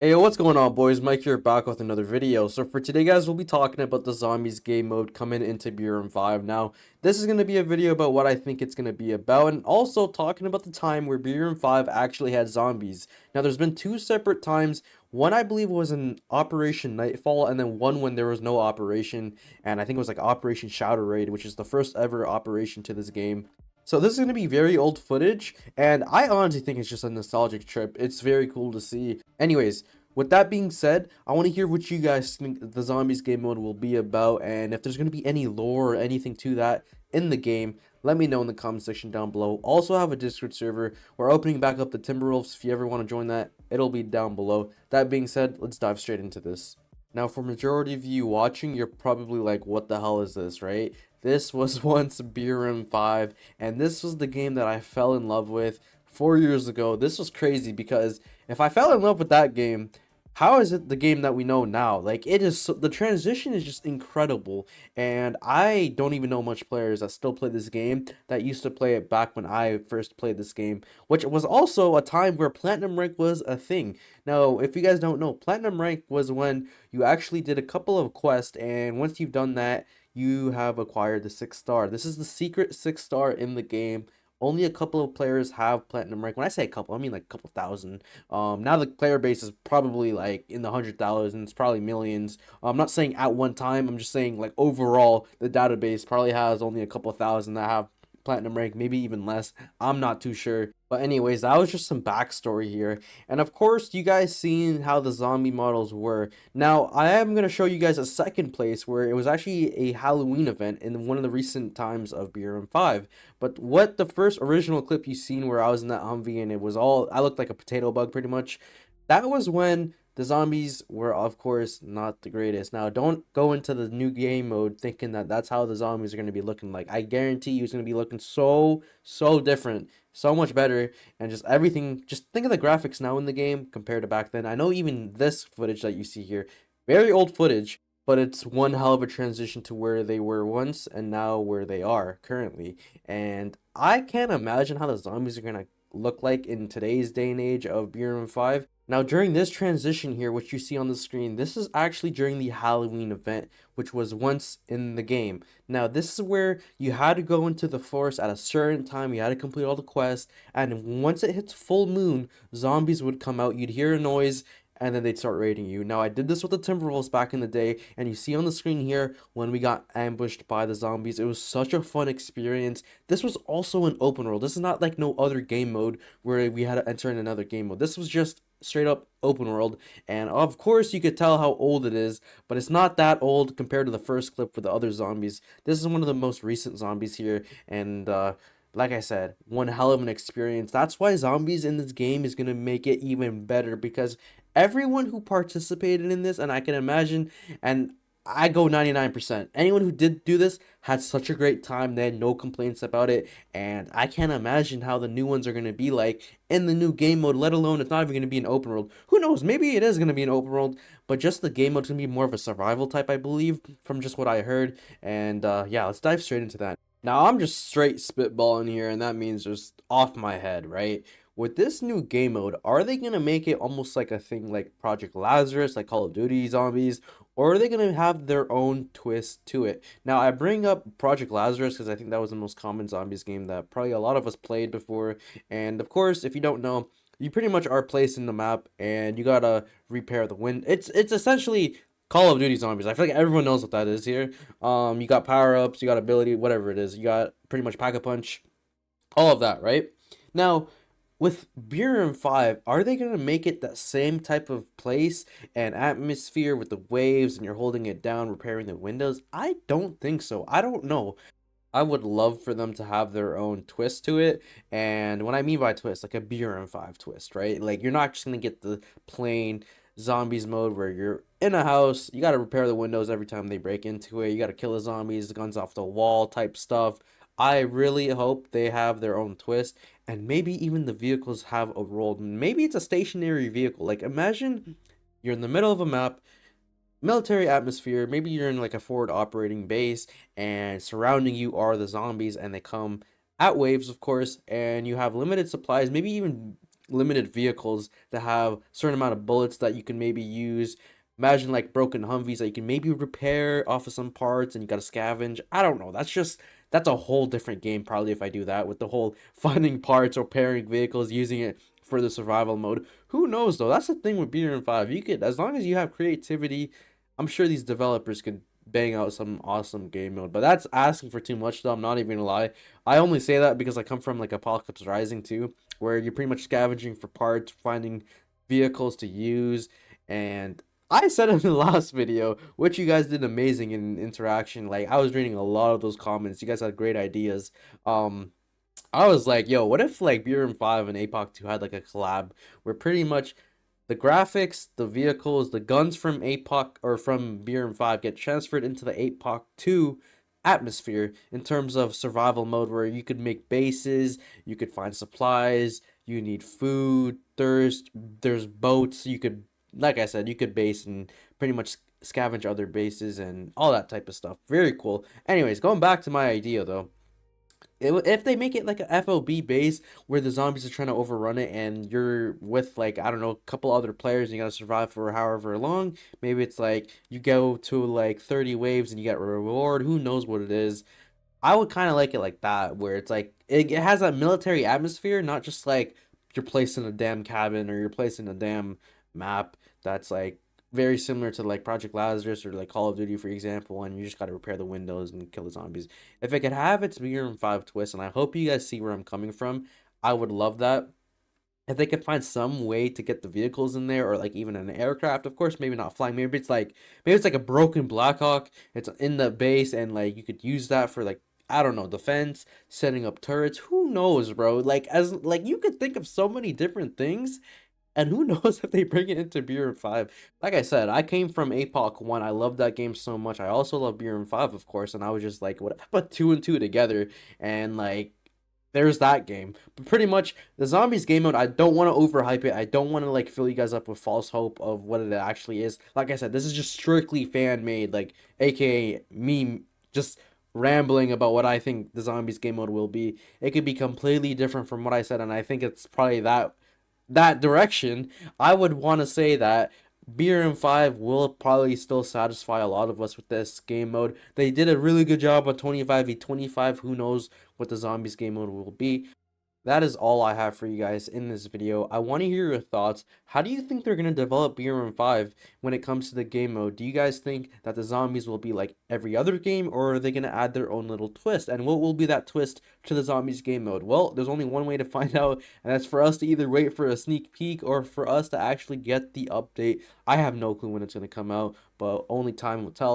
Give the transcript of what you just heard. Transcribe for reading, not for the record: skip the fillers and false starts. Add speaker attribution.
Speaker 1: Hey, yo, what's going on, boys? Mike here, back with another video. So for today, guys, we'll be talking about the Zombies game mode coming into BRM5. Now, this is going to be a video about what I think it's going to be about, and also talking about the time where BRM5 actually had zombies. Now, there's been two separate times. One, I believe, was in Operation Nightfall, and then one when there was no operation, and I think it was like Operation Shadow Raid, which is the first ever operation to this game. So this is going to be very old footage, and I honestly think it's just a nostalgic trip. It's very cool to see. Anyways, with that being said, I want to hear what you guys think the Zombies game mode will be about, and if there's going to be any lore or anything to that in the game, let me know in the comment section down below. Also, I have a Discord server. We're opening back up the Timberwolves. If you ever want to join that, it'll be down below. That being said, let's dive straight into this. Now, for majority of you watching, you're probably like, what the hell is this, right? This was once BRM5, and this was the game that I fell in love with 4 years ago. This was crazy because if I fell in love with that game, how is it the game that we know now? Like, it is the transition is just incredible, and I don't even know much players that still play this game that used to play it back when I first played this game, which was also a time where platinum rank was a thing. Now, if you guys don't know, platinum rank was when you actually did a couple of quests, and once you've done that, you have acquired the 6 star. This is the secret 6 star in the game. Only a couple of players have platinum rank. When I say a couple, I mean like a couple thousand. Now the player base is probably like in the 100,000s, probably millions. I'm not saying at one time. I'm just saying like overall, the database probably has only a couple thousand that have platinum rank, maybe even less. I'm not too sure. But anyways, that was just some backstory here. And of course, you guys seen how the zombie models were. Now, I am going to show you guys a second place where it was actually a Halloween event in one of the recent times of BRM5. But what the first original clip you seen where I was in that Humvee and it was all, I looked like a potato bug pretty much. That was when the zombies were, of course, not the greatest. Now, don't go into the new game mode thinking that that's how the zombies are going to be looking like. I guarantee you it's going to be looking so different, so much better, and just everything. Just think of the graphics now in the game compared to back then. I know even this footage that you see here, very old footage, but it's one hell of a transition to where they were once and now where they are currently. And I can't imagine how the zombies are going to look like in today's day and age of BRM5. Now, during this transition here, which you see on the screen, this is actually during the Halloween event, which was once in the game. Now, this is where you had to go into the forest at a certain time, you had to complete all the quests, and once it hits full moon, zombies would come out, you'd hear a noise, and then they'd start raiding you. Now, I did this with the Timberwolves back in the day, and you see on the screen here when we got ambushed by the zombies. It was such a fun experience. This was also an open world. This is not like no other game mode where we had to enter in another game mode. This was just straight up open world, and of course you could tell how old it is, but it's not that old compared to the first clip for the other zombies. This is one of the most recent zombies here, and like I said, one hell of an experience. That's why zombies in this game is going to make it even better, because everyone who participated in this, and I can imagine, and I go 99%. Anyone who did do this had such a great time. They had no complaints about it. And I can't imagine how the new ones are going to be like in the new game mode, let alone it's not even going to be an open world. Who knows? Maybe it is going to be an open world, but just the game mode's going to be more of a survival type, I believe, from just what I heard. And yeah, let's dive straight into that. Now, I'm just straight spitballing here, and that means just off my head, right? With this new game mode, are they going to make it almost like a thing like Project Lazarus, like Call of Duty Zombies, or are they going to have their own twist to it? Now, I bring up Project Lazarus because I think that was the most common zombies game that probably a lot of us played before. And of course, if you don't know, you pretty much are placed in the map and you gotta repair the wind. It's essentially Call of Duty Zombies. I feel like everyone knows what that is here. You got power-ups, you got ability, whatever it is. You got pretty much Pack-a-Punch, all of that, right? Now, with BRM5, are they going to make it that same type of place and atmosphere with the waves and you're holding it down, repairing the windows? I don't think so. I don't know. I would love for them to have their own twist to it. And what I mean by twist, like a BRM5 twist, right? Like, you're not just going to get the plain zombies mode where you're in a house, you got to repair the windows every time they break into it, you got to kill the zombies, the guns off the wall type stuff. I really hope they have their own twist, and maybe even the vehicles have a role. Maybe it's a stationary vehicle. Like, imagine you're in the middle of a map, military atmosphere, maybe you're in like a forward operating base, and surrounding you are the zombies, and they come at waves, of course, and you have limited supplies, maybe even limited vehicles that have certain amount of bullets that you can maybe use. Imagine like broken Humvees that you can maybe repair off of some parts and you gotta scavenge. I don't know. That's a whole different game probably if I do that with the whole finding parts, repairing vehicles, using it for the survival mode. Who knows though? That's the thing with BRM5. You could, as long as you have creativity, I'm sure these developers could bang out some awesome game mode. But that's asking for too much though. I'm not even gonna lie. I only say that because I come from like Apocalypse Rising 2, where you're pretty much scavenging for parts, finding vehicles to use, and I said in the last video, which you guys did amazing in interaction. Like I was reading a lot of those comments. You guys had great ideas. I was like, yo, what if like BRM5 and APOC 2 had like a collab where pretty much the graphics, the vehicles, the guns from APOC or from BRM5 get transferred into the APOC 2 atmosphere in terms of survival mode, where you could make bases, you could find supplies, you need food, thirst, there's boats, you could, like I said, you could base and pretty much scavenge other bases and all that type of stuff. Very cool. Anyways, going back to my idea though. If they make it like a FOB base where the zombies are trying to overrun it and you're with like, I don't know, a couple other players and you gotta survive for however long, maybe it's like you go to like 30 waves and you get a reward, who knows what it is. I would kind of like it like that, where it's like it has a military atmosphere, not just like you're placed in a damn cabin or you're placed in a damn map that's like very similar to like Project Lazarus or like Call of Duty, for example, and you just got to repair the windows and kill the zombies. If it could have its BRM5 twist, and I hope you guys see where I'm coming from, I would love that. If they could find some way to get the vehicles in there, or like even an aircraft, of course, maybe not flying. Maybe it's like a broken Blackhawk. It's in the base, and like you could use that for like, I don't know, defense, setting up turrets. Who knows, bro? Like as like you could think of so many different things. And who knows if they bring it into BRM5. Like I said, I came from APOC 1. I love that game so much. I also love BRM5, of course. And I was just like, what if I put 2 and 2 together? And like, there's that game. But pretty much, the Zombies game mode, I don't want to overhype it. I don't want to like fill you guys up with false hope of what it actually is. Like I said, this is just strictly fan-made. Like, aka me just rambling about what I think the Zombies game mode will be. It could be completely different from what I said. And I think it's probably that direction. I would want to say that BRM5 will probably still satisfy a lot of us with this game mode. They did a really good job on 25v25. Who knows what the Zombies game mode will be. That is all I have for you guys in this video. I want to hear your thoughts. How do you think they're going to develop BRM5 when it comes to the game mode? Do you guys think that the zombies will be like every other game, or are they going to add their own little twist? And what will be that twist to the Zombies game mode? Well, there's only one way to find out, and that's for us to either wait for a sneak peek or for us to actually get the update. I have no clue when it's going to come out, but only time will tell.